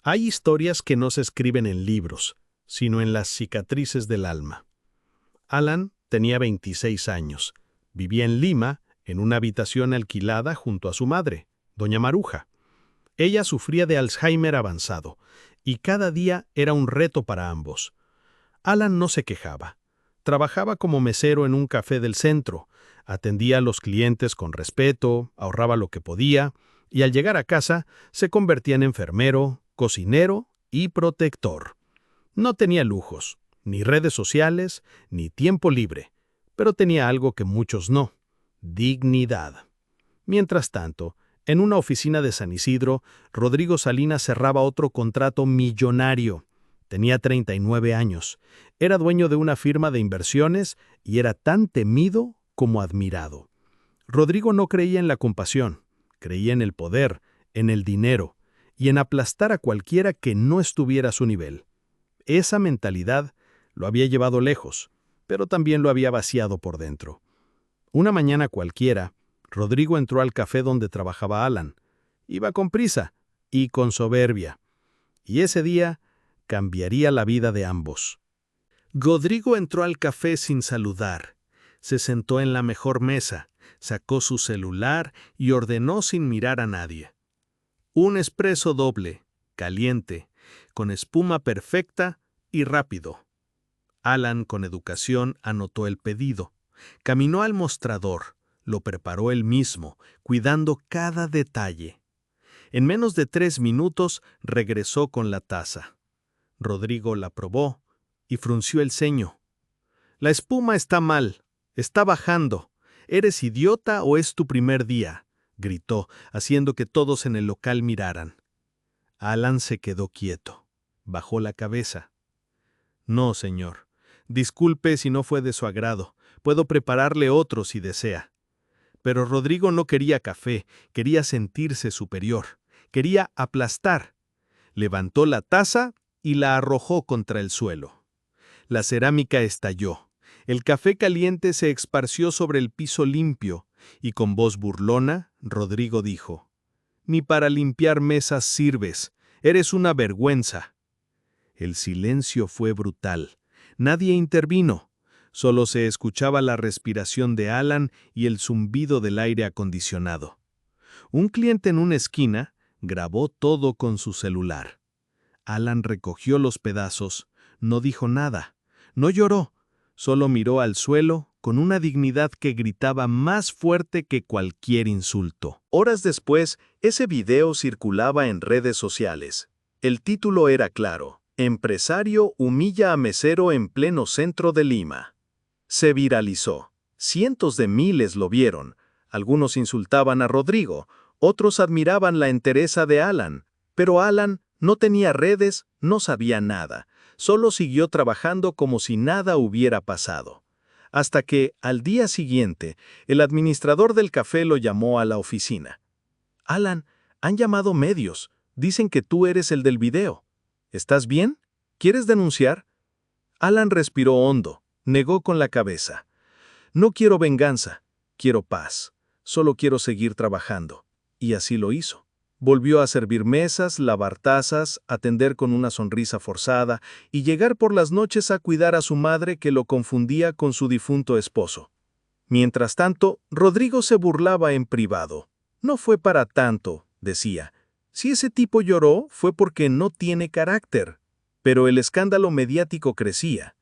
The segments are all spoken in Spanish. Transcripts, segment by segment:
Hay historias que no se escriben en libros, sino en las cicatrices del alma. Alan tenía 26 años. Vivía en Lima, en una habitación alquilada junto a su madre, doña Maruja. Ella sufría de Alzheimer avanzado, y cada día era un reto para ambos. Alan no se quejaba. Trabajaba como mesero en un café del centro, atendía a los clientes con respeto, ahorraba lo que podía, y al llegar a casa se convertía en enfermero, cocinero y protector. No tenía lujos, ni redes sociales, ni tiempo libre, pero tenía algo que muchos no: dignidad. Mientras tanto, en una oficina de San Isidro, Rodrigo Salinas cerraba otro contrato millonario. Tenía 39 años, era dueño de una firma de inversiones y era tan temido como admirado. Rodrigo no creía en la compasión, creía en el poder, en el dinero y en aplastar a cualquiera que no estuviera a su nivel. Esa mentalidad lo había llevado lejos, pero también lo había vaciado por dentro. Una mañana cualquiera, Rodrigo entró al café donde trabajaba Alan. Iba con prisa y con soberbia. Y ese día cambiaría la vida de ambos. Rodrigo entró al café sin saludar. Se sentó en la mejor mesa, sacó su celular y ordenó sin mirar a nadie. Un espresso doble, caliente, con espuma perfecta y rápido. Alan, con educación, anotó el pedido. Caminó al mostrador, lo preparó él mismo, cuidando cada detalle. En menos de 3 minutos regresó con la taza. Rodrigo la probó y frunció el ceño. «La espuma está mal, está bajando. ¿Eres idiota o es tu primer día?», gritó, haciendo que todos en el local miraran. Alan se quedó quieto. Bajó la cabeza. «No, señor. Disculpe si no fue de su agrado. Puedo prepararle otro si desea». Pero Rodrigo no quería café, quería sentirse superior, quería aplastar. Levantó la taza y la arrojó contra el suelo. La cerámica estalló. El café caliente se esparció sobre el piso limpio, y con voz burlona, Rodrigo dijo: «Ni para limpiar mesas sirves, eres una vergüenza». El silencio fue brutal. Nadie intervino. Solo se escuchaba la respiración de Alan y el zumbido del aire acondicionado. Un cliente en una esquina grabó todo con su celular. Alan recogió los pedazos, no dijo nada, no lloró, solo miró al suelo con una dignidad que gritaba más fuerte que cualquier insulto. Horas después, ese video circulaba en redes sociales. El título era claro: «Empresario humilla a mesero en pleno centro de Lima». Se viralizó. Cientos de miles lo vieron. Algunos insultaban a Rodrigo, otros admiraban la entereza de Alan. Pero Alan no tenía redes, no sabía nada. Solo siguió trabajando como si nada hubiera pasado. Hasta que, al día siguiente, el administrador del café lo llamó a la oficina. «Alan, han llamado medios. Dicen que tú eres el del video. ¿Estás bien? ¿Quieres denunciar?». Alan respiró hondo. Negó con la cabeza. «No quiero venganza, quiero paz. Solo quiero seguir trabajando». Y así lo hizo. Volvió a servir mesas, lavar tazas, atender con una sonrisa forzada y llegar por las noches a cuidar a su madre, que lo confundía con su difunto esposo. Mientras tanto, Rodrigo se burlaba en privado. «No fue para tanto», decía. «Si ese tipo lloró, fue porque no tiene carácter». Pero el escándalo mediático crecía.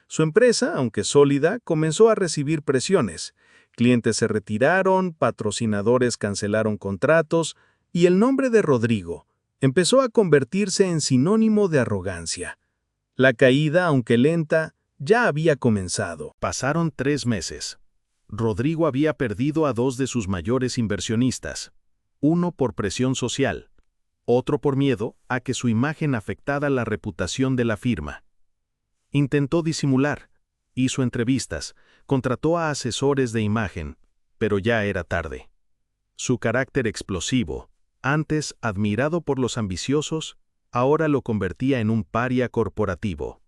Su empresa, aunque sólida, comenzó a recibir presiones. Clientes se retiraron, patrocinadores cancelaron contratos, y el nombre de Rodrigo empezó a convertirse en sinónimo de arrogancia. La caída, aunque lenta, ya había comenzado. Pasaron 3 meses. Rodrigo había perdido a 2 de sus mayores inversionistas. Uno por presión social, otro por miedo a que su imagen afectara la reputación de la firma. Intentó disimular, hizo entrevistas, contrató a asesores de imagen, pero ya era tarde. Su carácter explosivo, antes admirado por los ambiciosos, ahora lo convertía en un paria corporativo.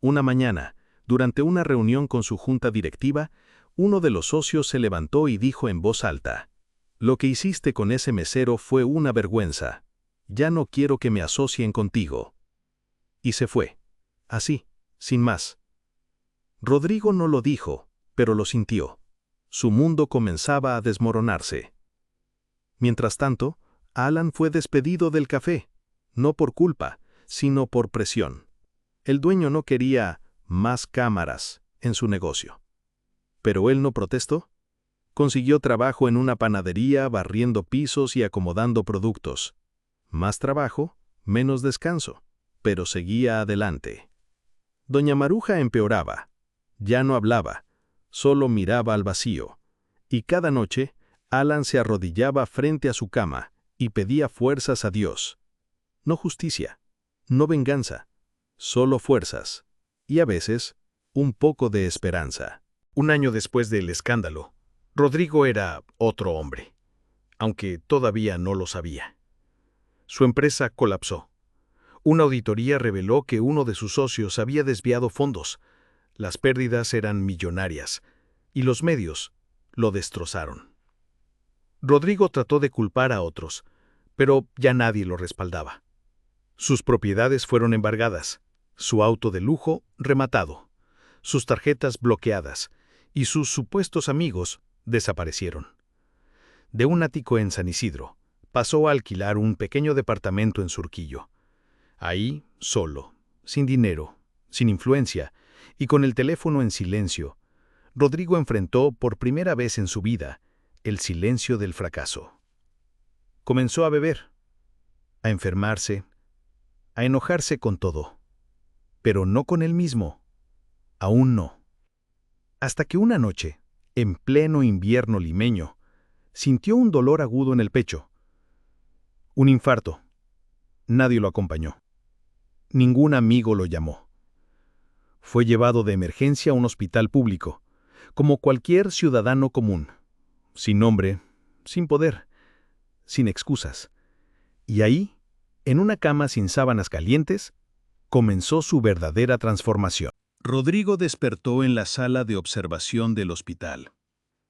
Una mañana, durante una reunión con su junta directiva, uno de los socios se levantó y dijo en voz alta: «Lo que hiciste con ese mesero fue una vergüenza». Ya no quiero que me asocien contigo. Y se fue. Así, sin más. Rodrigo no lo dijo, pero lo sintió. Su mundo comenzaba a desmoronarse. Mientras tanto, Alan fue despedido del café, no por culpa, sino por presión. El dueño no quería más cámaras en su negocio. Pero él no protestó. Consiguió trabajo en una panadería barriendo pisos y acomodando productos. Más trabajo, menos descanso, pero seguía adelante. Doña Maruja empeoraba. Ya no hablaba, solo miraba al vacío. Y cada noche, Alan se arrodillaba frente a su cama y pedía fuerzas a Dios. No justicia, no venganza, solo fuerzas. Y a veces, un poco de esperanza. Un año después del escándalo, Rodrigo era otro hombre, aunque todavía no lo sabía. Su empresa colapsó. Una auditoría reveló que uno de sus socios había desviado fondos. Las pérdidas eran millonarias, y los medios lo destrozaron. Rodrigo trató de culpar a otros, pero ya nadie lo respaldaba. Sus propiedades fueron embargadas, su auto de lujo rematado, sus tarjetas bloqueadas, y sus supuestos amigos desaparecieron. De un ático en San Isidro, pasó a alquilar un pequeño departamento en Surquillo. Ahí, solo, sin dinero, sin influencia, y con el teléfono en silencio, Rodrigo enfrentó por primera vez en su vida el silencio del fracaso. Comenzó a beber, a enfermarse, a enojarse con todo, pero no con él mismo, aún no. Hasta que una noche, en pleno invierno limeño, sintió un dolor agudo en el pecho. Un infarto. Nadie lo acompañó. Ningún amigo lo llamó. Fue llevado de emergencia a un hospital público, como cualquier ciudadano común, sin nombre, sin poder, sin excusas. Y ahí, en una cama sin sábanas calientes, comenzó su verdadera transformación. Rodrigo despertó en la sala de observación del hospital.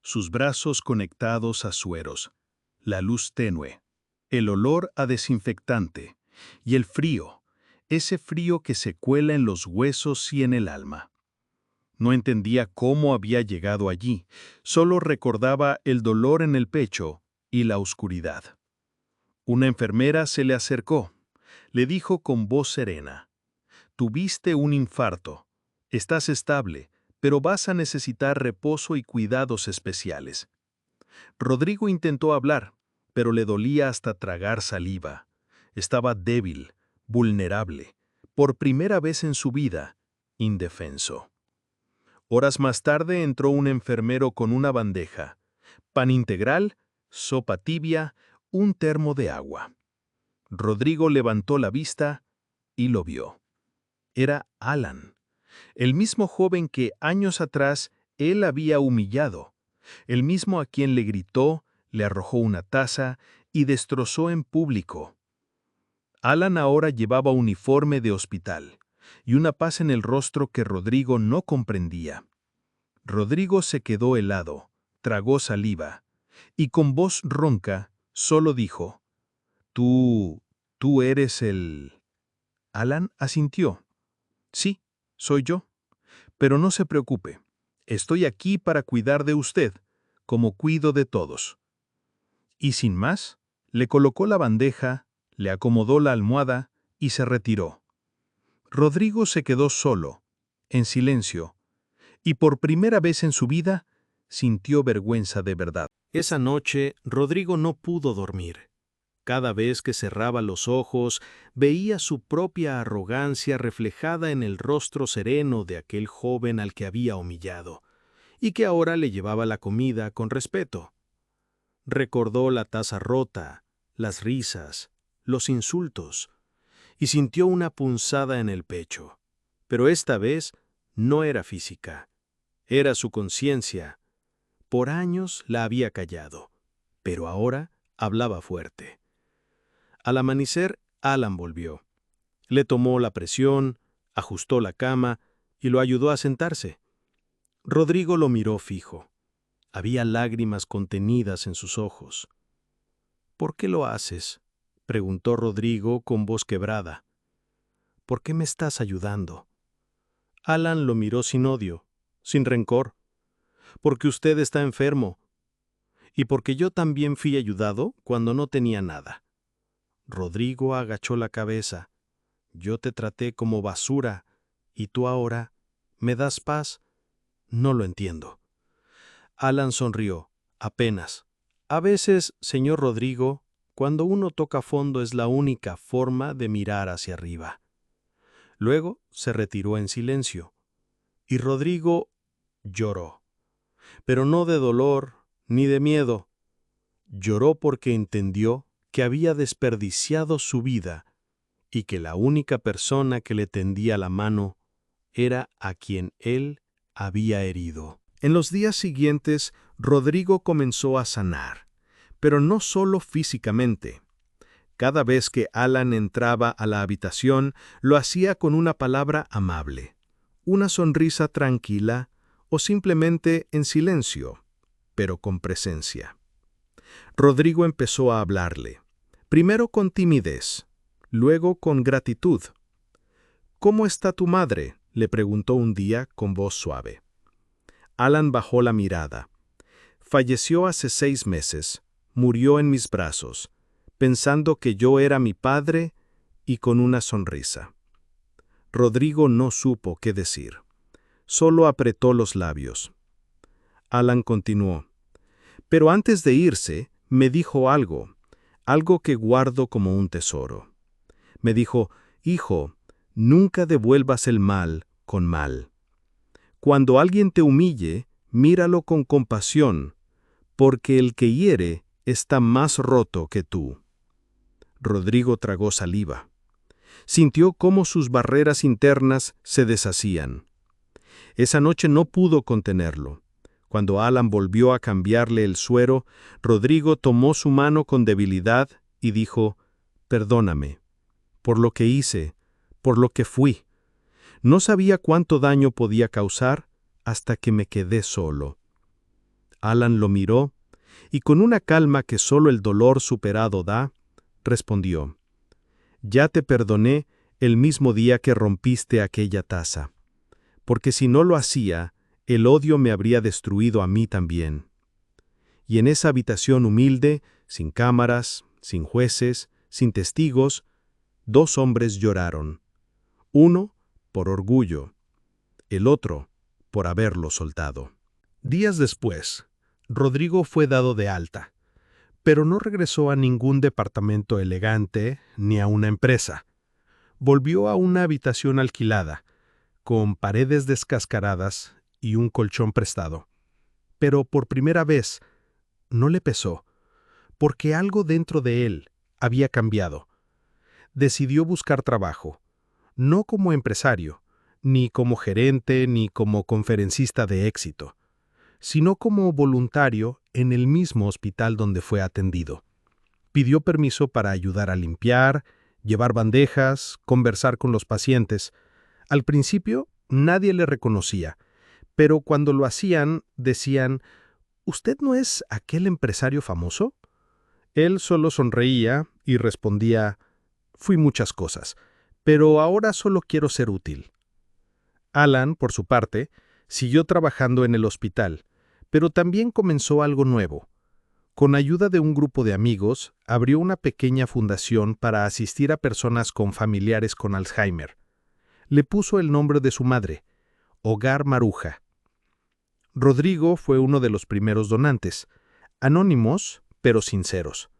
Sus brazos conectados a sueros, la luz tenue, el olor a desinfectante y el frío, ese frío que se cuela en los huesos y en el alma. No entendía cómo había llegado allí, solo recordaba el dolor en el pecho y la oscuridad. Una enfermera se le acercó. Le dijo con voz serena: «Tuviste un infarto. Estás estable, pero vas a necesitar reposo y cuidados especiales». Rodrigo intentó hablar, pero le dolía hasta tragar saliva. Estaba débil, vulnerable, por primera vez en su vida, indefenso. Horas más tarde entró un enfermero con una bandeja, pan integral, sopa tibia, un termo de agua. Rodrigo levantó la vista y lo vio. Era Alan, el mismo joven que años atrás él había humillado, el mismo a quien le gritó, le arrojó una taza y destrozó en público. Alan ahora llevaba uniforme de hospital y una paz en el rostro que Rodrigo no comprendía. Rodrigo se quedó helado, tragó saliva y con voz ronca solo dijo: tú eres el... Alan asintió. Sí, soy yo. Pero no se preocupe, estoy aquí para cuidar de usted, como cuido de todos. Y sin más, le colocó la bandeja, le acomodó la almohada y se retiró. Rodrigo se quedó solo, en silencio, y por primera vez en su vida sintió vergüenza de verdad. Esa noche, Rodrigo no pudo dormir. Cada vez que cerraba los ojos, veía su propia arrogancia reflejada en el rostro sereno de aquel joven al que había humillado, y que ahora le llevaba la comida con respeto. Recordó la taza rota, las risas, los insultos, y sintió una punzada en el pecho. Pero esta vez no era física, era su conciencia. Por años la había callado, pero ahora hablaba fuerte. Al amanecer, Alan volvió. Le tomó la presión, ajustó la cama y lo ayudó a sentarse. Rodrigo lo miró fijo. Había lágrimas contenidas en sus ojos. «¿Por qué lo haces?», preguntó Rodrigo con voz quebrada. ¿Por qué me estás ayudando? Alan lo miró sin odio, sin rencor. Porque usted está enfermo. Y porque yo también fui ayudado cuando no tenía nada. Rodrigo agachó la cabeza. Yo te traté como basura, y tú ahora me das paz. No lo entiendo. Alan sonrió, apenas. A veces, señor Rodrigo, cuando uno toca fondo es la única forma de mirar hacia arriba. Luego se retiró en silencio, y Rodrigo lloró. Pero no de dolor ni de miedo. Lloró porque entendió que había desperdiciado su vida y que la única persona que le tendía la mano era a quien él había herido. En los días siguientes, Rodrigo comenzó a sanar, pero no solo físicamente. Cada vez que Alan entraba a la habitación, lo hacía con una palabra amable, una sonrisa tranquila o simplemente en silencio, pero con presencia. Rodrigo empezó a hablarle, primero con timidez, luego con gratitud. «¿Cómo está tu madre?», le preguntó un día con voz suave. Alan bajó la mirada. «Falleció hace 6 meses, murió en mis brazos, pensando que yo era mi padre y con una sonrisa». Rodrigo no supo qué decir. Solo apretó los labios. Alan continuó. «Pero antes de irse, me dijo algo que guardo como un tesoro. Me dijo, hijo, nunca devuelvas el mal con mal. Cuando alguien te humille, míralo con compasión, porque el que hiere está más roto que tú». Rodrigo tragó saliva. Sintió cómo sus barreras internas se deshacían. Esa noche no pudo contenerlo. Cuando Alan volvió a cambiarle el suero, Rodrigo tomó su mano con debilidad y dijo, «Perdóname, por lo que hice, por lo que fui. No sabía cuánto daño podía causar hasta que me quedé solo». Alan lo miró y con una calma que solo el dolor superado da, respondió, «Ya te perdoné el mismo día que rompiste aquella taza, porque si no lo hacía, el odio me habría destruido a mí también». Y en esa habitación humilde, sin cámaras, sin jueces, sin testigos, 2 hombres lloraron. Uno por orgullo, el otro por haberlo soltado. Días después, Rodrigo fue dado de alta, pero no regresó a ningún departamento elegante ni a una empresa. Volvió a una habitación alquilada, con paredes descascaradas y un colchón prestado. Pero por primera vez no le pesó, porque algo dentro de él había cambiado. Decidió buscar trabajo, no como empresario, ni como gerente, ni como conferencista de éxito, sino como voluntario en el mismo hospital donde fue atendido. Pidió permiso para ayudar a limpiar, llevar bandejas, conversar con los pacientes. Al principio, nadie le reconocía, pero cuando lo hacían, decían, «¿Usted no es aquel empresario famoso?». Él solo sonreía y respondía, «Fui muchas cosas, pero ahora solo quiero ser útil». Alan, por su parte, siguió trabajando en el hospital, pero también comenzó algo nuevo. Con ayuda de un grupo de amigos, abrió una pequeña fundación para asistir a personas con familiares con Alzheimer. Le puso el nombre de su madre, Hogar Maruja. Rodrigo fue uno de los primeros donantes, anónimos pero sinceros.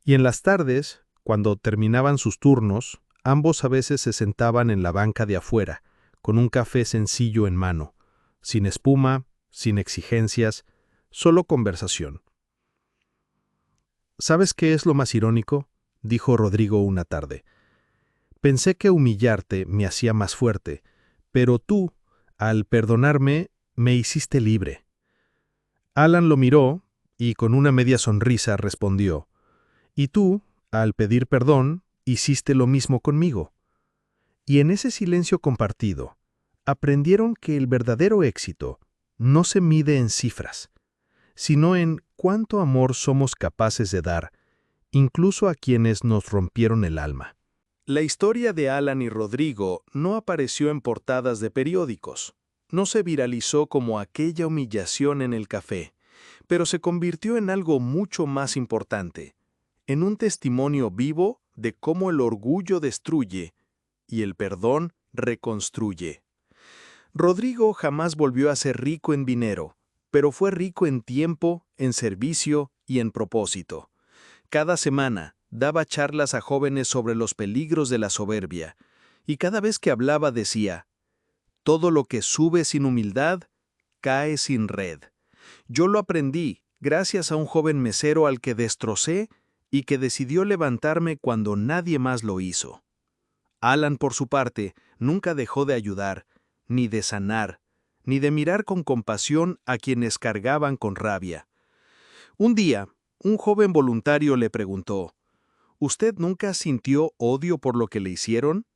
Y en las tardes, cuando terminaban sus turnos, ambos a veces se sentaban en la banca de afuera, con un café sencillo en mano, sin espuma, sin exigencias, solo conversación. «¿Sabes qué es lo más irónico?», dijo Rodrigo una tarde. «Pensé que humillarte me hacía más fuerte, pero tú, al perdonarme, me hiciste libre». Alan lo miró y con una media sonrisa respondió, «Y tú, al pedir perdón, hiciste lo mismo conmigo». Y en ese silencio compartido, aprendieron que el verdadero éxito no se mide en cifras, sino en cuánto amor somos capaces de dar incluso a quienes nos rompieron el alma. La historia de Alan y Rodrigo no apareció en portadas de periódicos. No se viralizó como aquella humillación en el café, pero se convirtió en algo mucho más importante, en un testimonio vivo de cómo el orgullo destruye y el perdón reconstruye. Rodrigo jamás volvió a ser rico en dinero, pero fue rico en tiempo, en servicio y en propósito. Cada semana daba charlas a jóvenes sobre los peligros de la soberbia, y cada vez que hablaba decía: todo lo que sube sin humildad, cae sin red. Yo lo aprendí gracias a un joven mesero al que destrocé y que decidió levantarme cuando nadie más lo hizo. Alan, por su parte, nunca dejó de ayudar, ni de sanar, ni de mirar con compasión a quienes cargaban con rabia. Un día, un joven voluntario le preguntó: ¿usted nunca sintió odio por lo que le hicieron?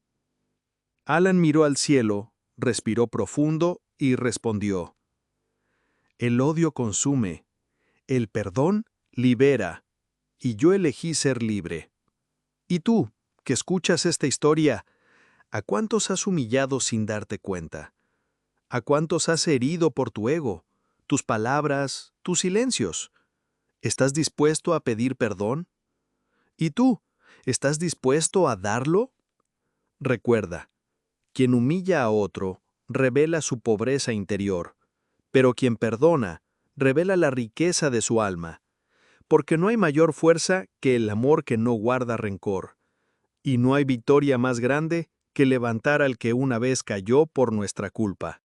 Alan miró al cielo, respiró profundo y respondió: el odio consume, el perdón libera, y yo elegí ser libre. ¿Y tú, que escuchas esta historia, a cuántos has humillado sin darte cuenta? ¿A cuántos has herido por tu ego, tus palabras, tus silencios? ¿Estás dispuesto a pedir perdón? ¿Y tú, estás dispuesto a darlo? Recuerda, quien humilla a otro revela su pobreza interior, pero quien perdona revela la riqueza de su alma, porque no hay mayor fuerza que el amor que no guarda rencor, y no hay victoria más grande que levantar al que una vez cayó por nuestra culpa.